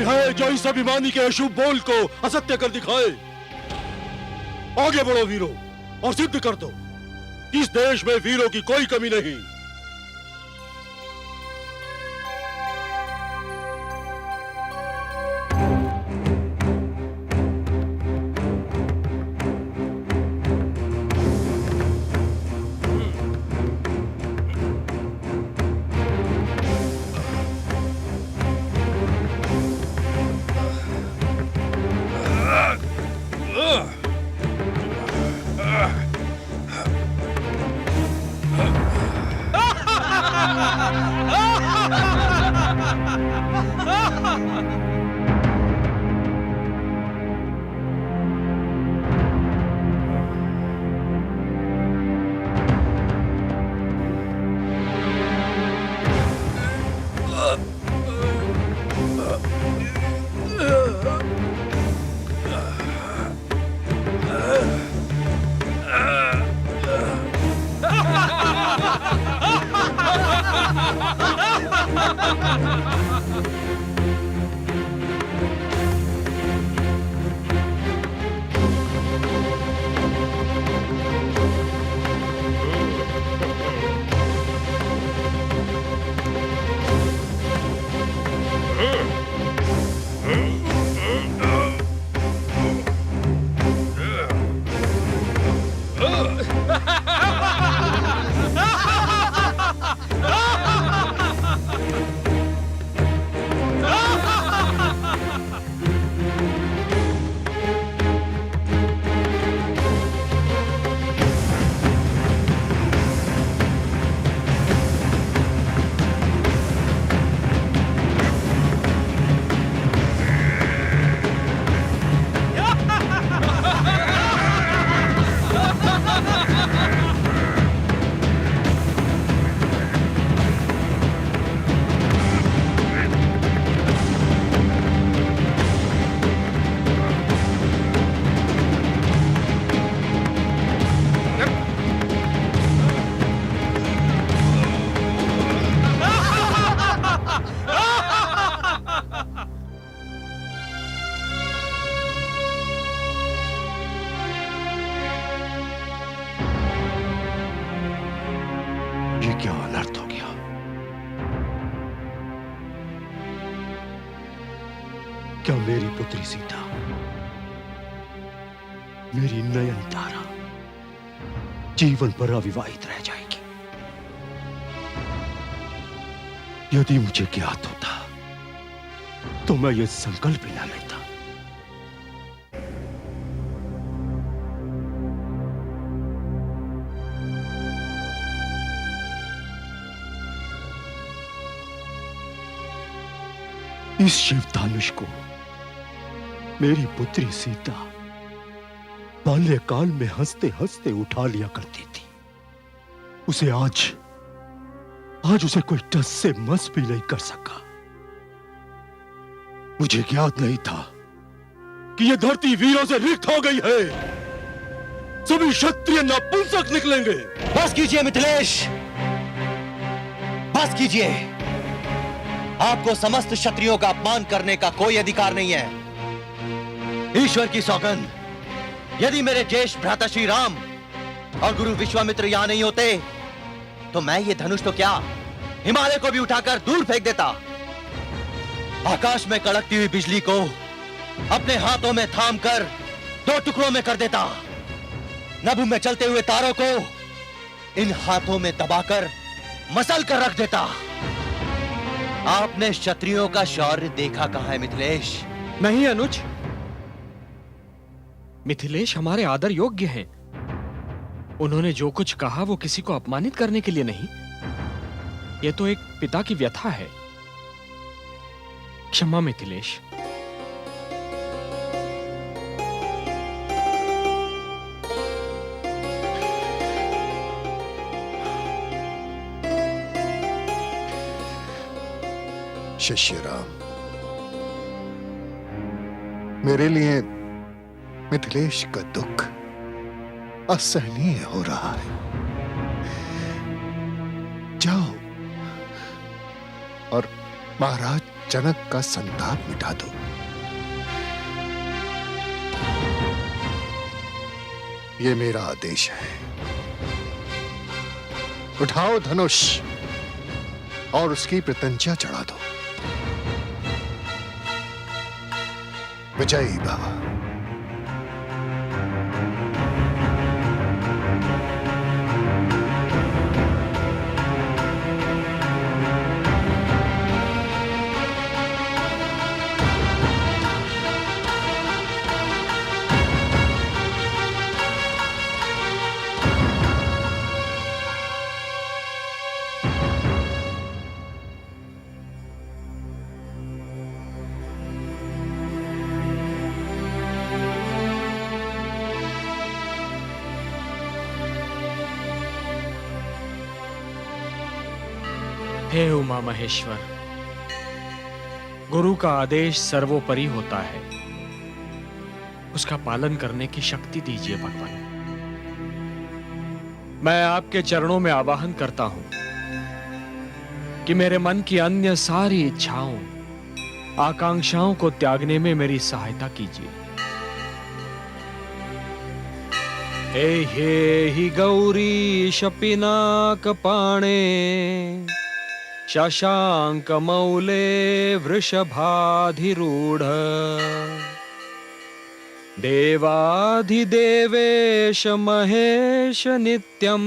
है जो इस अभिमानी के अशुभ बोल को असत्य कर दिखाए? आगे बढ़ो वीरों और सिद्ध कर दो इस देश में वीरों की कोई कमी नहीं। क्या अनर्थ हो गया? क्या मेरी पुत्री सीता, मेरी नयनतारा जीवन भर अविवाहित रह जाएगी? यदि मुझे ज्ञात होता तो मैं यह संकल्प भी न लेता। इस शिवधनुष को मेरी पुत्री सीता बाल्यकाल में हंसते हंसते उठा लिया करती थी। उसे आज उसे कोई टस से मस भी नहीं कर सका। मुझे ज्ञात नहीं था कि यह धरती वीरों से रिक्त हो गई है। सभी क्षत्रिय नपुंसक निकलेंगे। बस कीजिए मिथिलेश, बस कीजिए। आपको समस्त क्षत्रियों का अपमान करने का कोई अधिकार नहीं है। ईश्वर की सौगंध, यदि मेरे ज्येष्ठ भ्राता श्री राम और गुरु विश्वामित्र यहां नहीं होते तो मैं ये धनुष तो क्या हिमालय को भी उठाकर दूर फेंक देता। आकाश में कड़कती हुई बिजली को अपने हाथों में थाम कर 2 टुकड़ों में कर देता। नभ में चलते हुए तारों को इन हाथों में दबाकर मसल कर रख देता। आपने क्षत्रियों का शौर्य देखा कहां है मिथिलेश? नहीं अनुज, मिथिलेश हमारे आदर योग्य हैं। उन्होंने जो कुछ कहा वो किसी को अपमानित करने के लिए नहीं, यह तो एक पिता की व्यथा है। क्षमा मिथिलेश। शिष्य राम, मेरे लिए मिथिलेश का दुख असहनीय हो रहा है। जाओ और महाराज जनक का संताप मिटा दो। ये मेरा आदेश है। उठाओ धनुष और उसकी प्रत्यंचा चढ़ा दो। विजयी भव। हे उमा महेश्वर, गुरु का आदेश सर्वोपरि होता है, उसका पालन करने की शक्ति दीजिए भगवान। मैं आपके चरणों में आवाहन करता हूं कि मेरे मन की अन्य सारी इच्छाओं, आकांक्षाओं को त्यागने में मेरी सहायता कीजिए। हे हि गौरी शपिनाकपाणे शशांकमौले वृषभाधिरूढ देवाधिदेवेश महेश नित्यं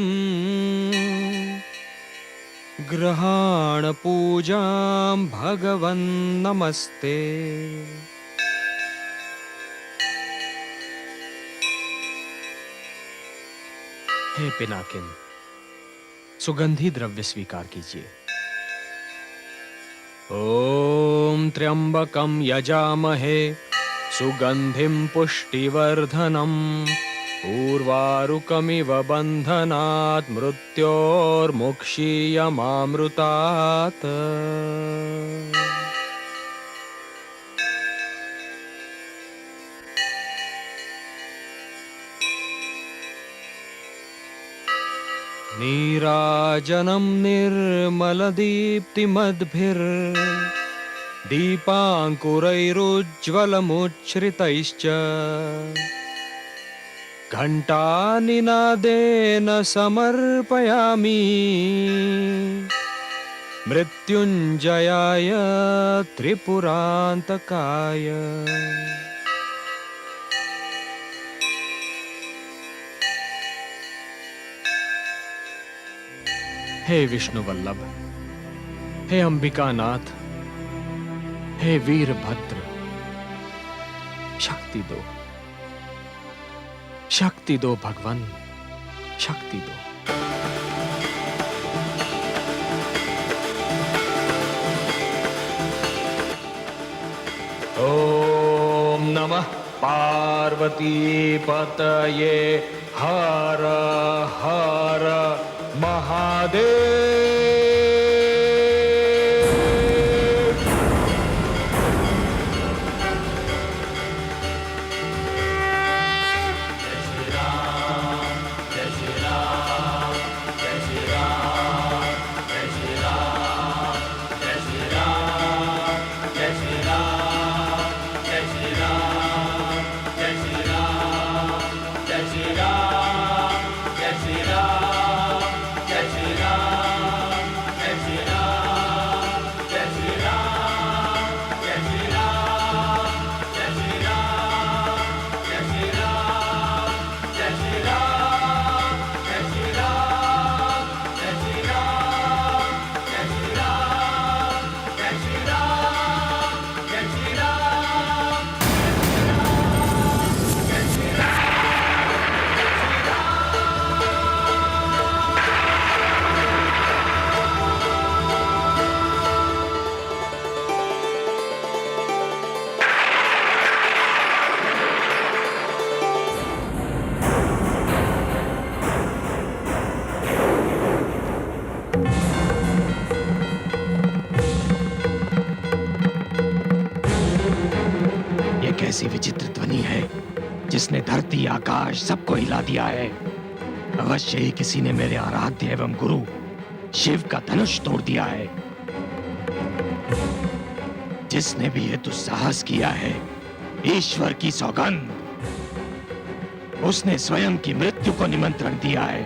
ग्रहाण पूजां भगवन् नमस्ते। हे पिनाकिन, सुगंधी द्रव्य स्वीकार कीजिए। ओम त्र्यंबकं यजामहे सुगंधिं पुष्टिवर्धनम् उर्वारुकमिव बन्धनात् मृत्योर्मुक्षीयमामृतात्। नीराजनं निर्मलदीप्तिमद्भिर्दीपाङ्कुरैरुज्ज्वलमुच्छ्रितैश्च घण्टानिनादेन समर्पयामि मृत्युञ्जयाय त्रिपुरान्तकाय। हे विष्णु वल्लभ, हे अंबिकानाथ, हे वीरभद्र, शक्ति दो, शक्ति दो भगवान, शक्ति दो। ओम नमः पार्वती पतये हर हर महादेव। कैसी विचित्र ध्वनि है जिसने धरती आकाश सबको हिला दिया है। अवश्य ही किसी ने मेरे आराध्य एवं गुरु शिव का धनुष तोड़ दिया है। जिसने भी ये दुस्साहस किया है, ईश्वर की सौगंध, उसने स्वयं की मृत्यु को निमंत्रण दिया है।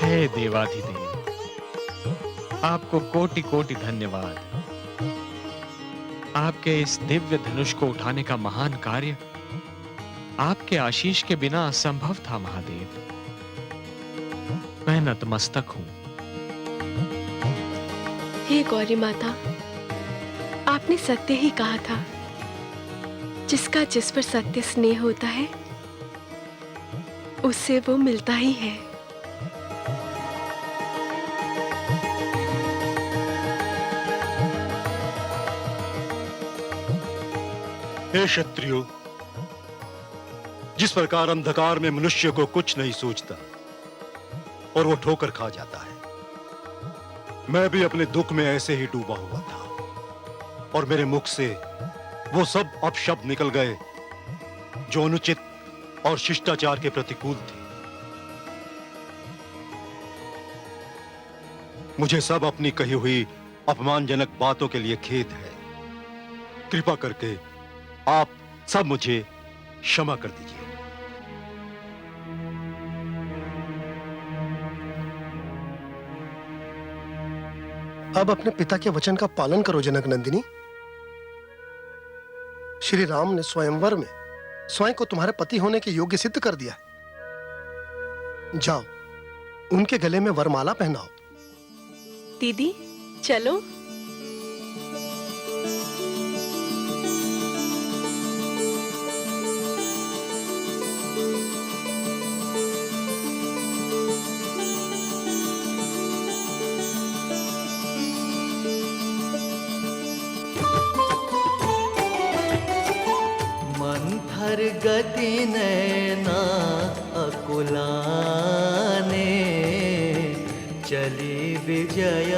हे देवाधिदेव, आपको कोटि कोटि धन्यवाद। आपके इस दिव्य धनुष को उठाने का महान कार्य आपके आशीष के बिना असंभव था महादेव। मैं नतमस्तक हूं। हे गौरी माता, आपने सत्य ही कहा था। जिसका जिस पर सत्य स्नेह होता है, उससे वो मिलता ही है। हे क्षत्रियो, जिस प्रकार अंधकार में मनुष्य को कुछ नहीं सूझता और वो ठोकर खा जाता है, मैं भी अपने दुख में ऐसे ही डूबा हुआ था और मेरे मुख से वो सब अपशब्द निकल गए जो अनुचित और शिष्टाचार के प्रतिकूल थे। मुझे सब अपनी कही हुई अपमानजनक बातों के लिए खेद है। कृपा करके आप सब मुझे क्षमा कर दीजिए। अब अपने पिता के वचन का पालन करो जनक नंदिनी। श्री राम ने स्वयंवर में स्वयं को तुम्हारे पति होने के योग्य सिद्ध कर दिया। जाओ, उनके गले में वरमाला पहनाओ। दीदी चलो। मंथर गति नैना अकुलाने, चली विजय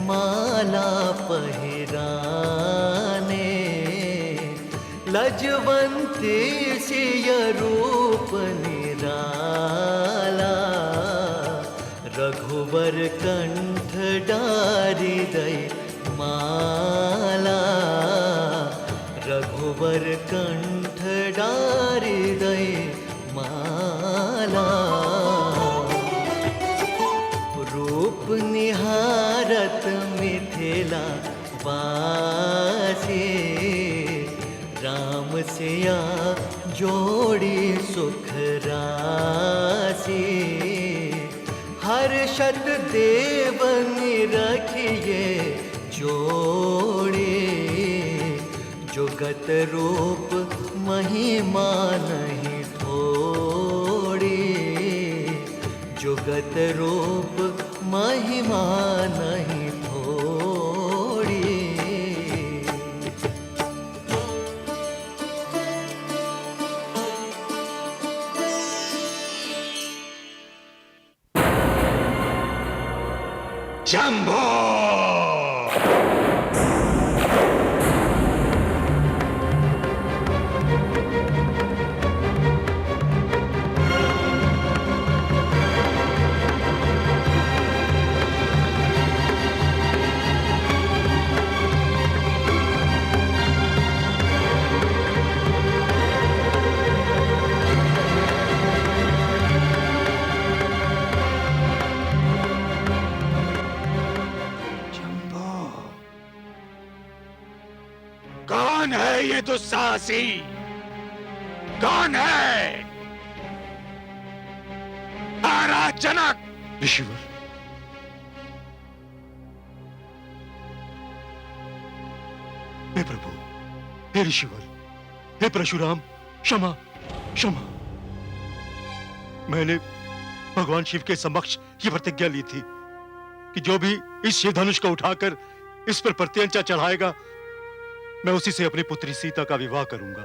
माला पहिराने, लजवंती सिय रूप निराला, रघुवर कंठ डारी दई माला, रघुवर कंठ डारी दई माला, रूप निहारत मिथिला वासी, राम सिया जोड़ी सुख राशि, हर्षत देव निरखिए जोड़ी, जुगत रूप महिमा नहीं थोड़ी, जुगत रूप महिमा नहीं थोड़ी। शंभो! कौन है ये दुस्साहसी? कौन है? महाराज जनक! ऋषिवर, हे प्रभु, हे ऋषिवर, हे परशुराम, क्षमा क्षमा। मैंने भगवान शिव के समक्ष ये प्रतिज्ञा ली थी कि जो भी इस शिव धनुष को उठाकर इस पर प्रत्यंचा चढ़ाएगा, मैं उसी से अपनी पुत्री सीता का विवाह करूंगा।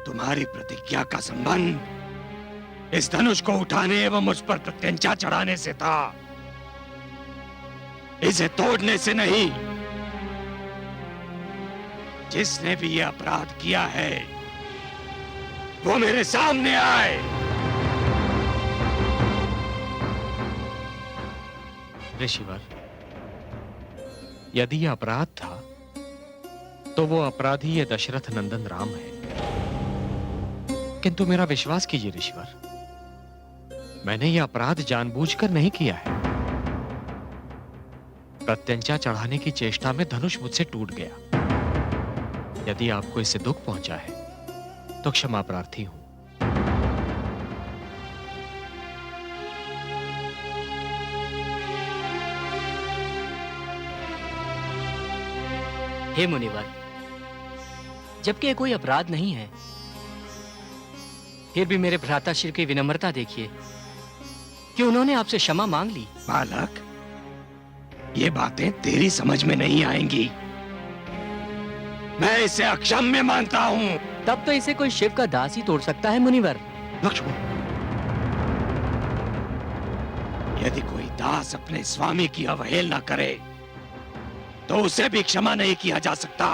तुम्हारी प्रतिज्ञा का संबंध इस धनुष को उठाने एवं उस पर प्रत्यंचा चढ़ाने से था, इसे तोड़ने से नहीं। जिसने भी यह अपराध किया है, वो मेरे सामने आए। ऋषिवर, यदि यह अपराध था तो वो अपराधी ये दशरथ नंदन राम है। किंतु मेरा विश्वास कीजिए ऋषिवर, मैंने यह अपराध जानबूझकर नहीं किया है। प्रत्यंचा चढ़ाने की चेष्टा में धनुष मुझसे टूट गया। यदि आपको इससे दुख पहुंचा है तो क्षमा प्रार्थी हूं। हे मुनिवर, जबकि ये कोई अपराध नहीं है, फिर भी मेरे भ्राताश्री की विनम्रता देखिए कि उन्होंने आपसे क्षमा मांग ली। बालक, ये बातें तेरी समझ में नहीं आएंगी। मैं इसे अक्षम्य मानता हूं। तब तो इसे कोई शिव का दास ही तोड़ सकता है मुनिवर। लक्ष्मण, यदि कोई दास अपने स्वामी की अवहेलना करे तो उसे भी क्षमा नहीं किया जा सकता।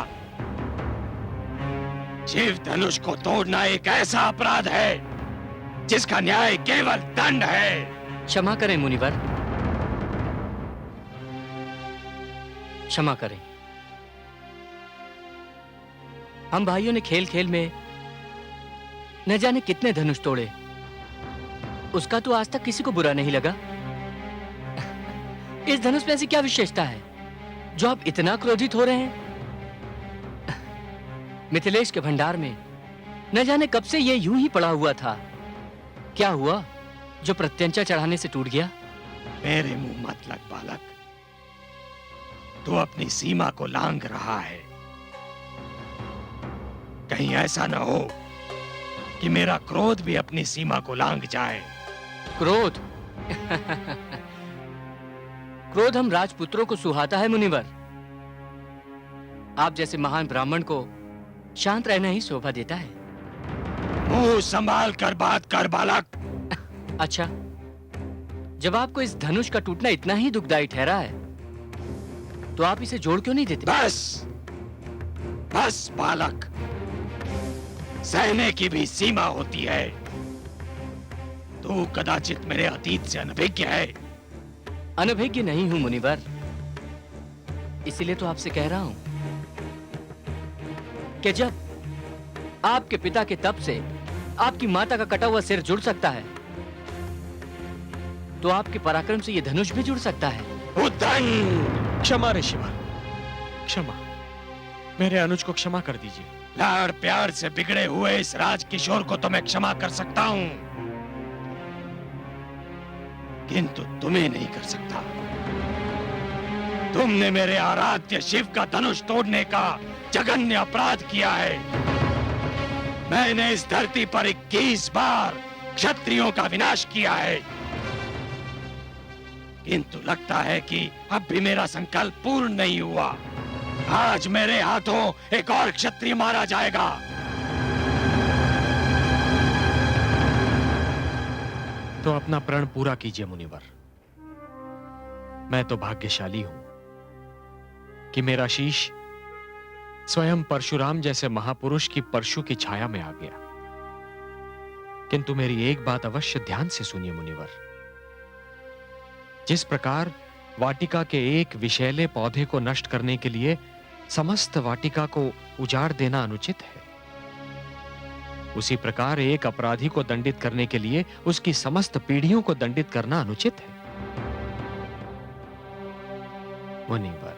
शिव धनुष को तोड़ना एक ऐसा अपराध है जिसका न्याय केवल दंड है। क्षमा करें मुनिवर, क्षमा करें। हम भाइयों ने खेल खेल में न जाने कितने धनुष तोड़े, उसका तो आज तक किसी को बुरा नहीं लगा। इस धनुष में ऐसी क्या विशेषता है जो आप इतना क्रोधित हो रहे हैं? मिथिलेश के भंडार में न जाने कब से ये यूं ही पड़ा हुआ था। क्या हुआ जो प्रत्यंचा चढ़ाने से टूट गया? मेरे मुंह मत लग बालक, तू अपनी सीमा को लांघ रहा है। कहीं ऐसा न हो कि मेरा क्रोध भी अपनी सीमा को लांघ जाए। क्रोध? क्रोध हम राजपुत्रों को सुहाता है मुनिवर। आप जैसे महान ब्राह्मण को शांत रहना ही शोभा देता है। मुंह संभाल कर बात कर बालक। अच्छा, जब आपको इस धनुष का टूटना इतना ही दुखदाई ठहरा है तो आप इसे जोड़ क्यों नहीं देते? बस बस बालक, सहने की भी सीमा होती है। तू कदाचित मेरे अतीत से अनभिज्ञ है। अनभिज्ञ नहीं हूं मुनिवर, इसीलिए तो आपसे कह रहा हूं कि जब आपके पिता के तप से आपकी माता का कटा हुआ सिर जुड़ सकता है तो आपके पराक्रम से यह धनुष भी जुड़ सकता है। उद्दंड! क्षमा ऋषिवर, क्षमा। मेरे अनुज को क्षमा कर दीजिए। लाड़ प्यार से बिगड़े हुए इस राजकिशोर को तो मैं क्षमा कर सकता हूं, किंतु तुम्हें नहीं कर सकता। तुमने मेरे आराध्य शिव का धनुष तोड़ने का जघन्य अपराध किया है। मैंने इस धरती पर 21 बार क्षत्रियों का विनाश किया है, किंतु लगता है कि अब भी मेरा संकल्प पूर्ण नहीं हुआ। आज मेरे हाथों एक और क्षत्रिय मारा जाएगा। तो अपना प्रण पूरा कीजिए मुनिवर। मैं तो भाग्यशाली हूं कि मेरा शीश स्वयं परशुराम जैसे महापुरुष की परशु की छाया में आ गया। किंतु मेरी एक बात अवश्य ध्यान से सुनिए मुनिवर। जिस प्रकार वाटिका के एक विषैले पौधे को नष्ट करने के लिए समस्त वाटिका को उजाड़ देना अनुचित है, उसी प्रकार एक अपराधी को दंडित करने के लिए उसकी समस्त पीढ़ियों को दंडित करना अनुचित है। मुनिवर,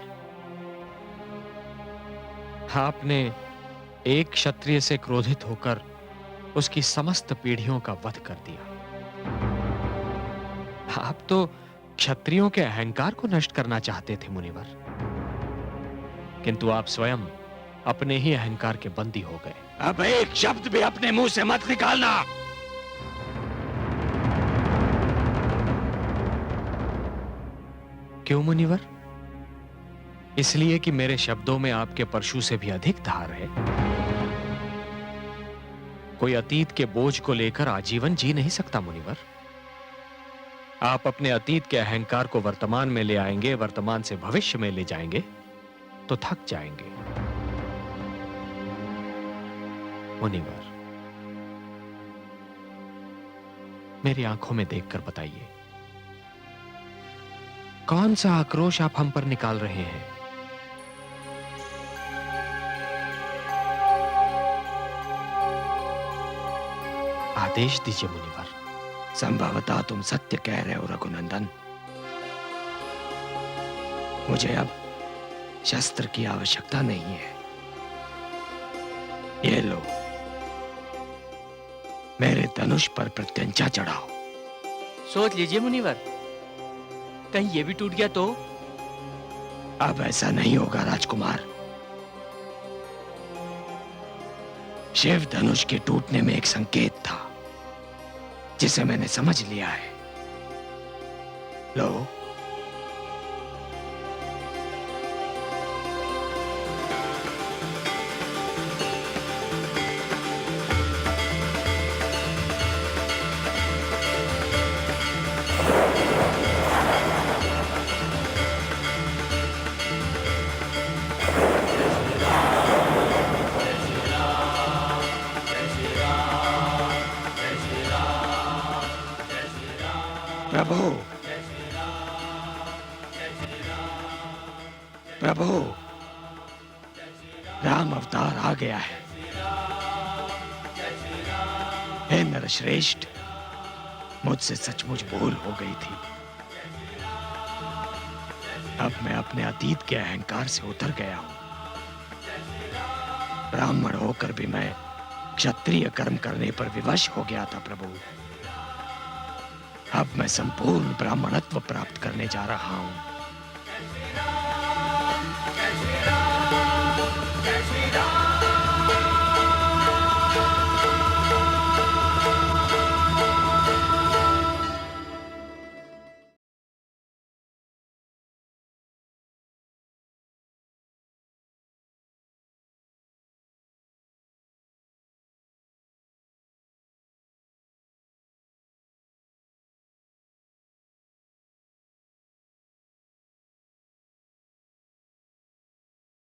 आपने एक क्षत्रिय से क्रोधित होकर उसकी समस्त पीढ़ियों का वध कर दिया। आप तो क्षत्रियों के अहंकार को नष्ट करना चाहते थे मुनिवर, किंतु आप स्वयं अपने ही अहंकार के बंदी हो गए। अब एक शब्द भी अपने मुंह से मत निकालना। क्यों मुनिवर? इसलिए कि मेरे शब्दों में आपके परशु से भी अधिक धार है। कोई अतीत के बोझ को लेकर आजीवन जी नहीं सकता मुनिवर। आप अपने अतीत के अहंकार को वर्तमान में ले आएंगे, वर्तमान से भविष्य में ले जाएंगे तो थक जाएंगे। मुनिवर, मेरी आंखों में देखकर बताइए, कौन सा आक्रोश आप हम पर निकाल रहे हैं? आदेश दीजिए मुनिवर। संभवतः तुम सत्य कह रहे हो रघुनंदन। मुझे अब शस्त्र की आवश्यकता नहीं है। ये लो, मेरे धनुष पर प्रत्यंचा चढ़ाओ। सोच लीजिए मुनिवर, कहीं ये भी टूट गया तो? अब ऐसा नहीं होगा राजकुमार। शिव धनुष के टूटने में एक संकेत था जिसे मैंने समझ लिया है। लो, प्रभु, प्रभु, राम अवतार आ गया है। हे नरश्रेष्ठ, मुझसे सचमुच भूल हो गई थी। अब मैं अपने अतीत के अहंकार से उतर गया हूं। ब्राह्मण होकर भी मैं क्षत्रिय कर्म करने पर विवश हो गया था प्रभु। अब मैं संपूर्ण ब्राह्मणत्व प्राप्त करने जा रहा हूं।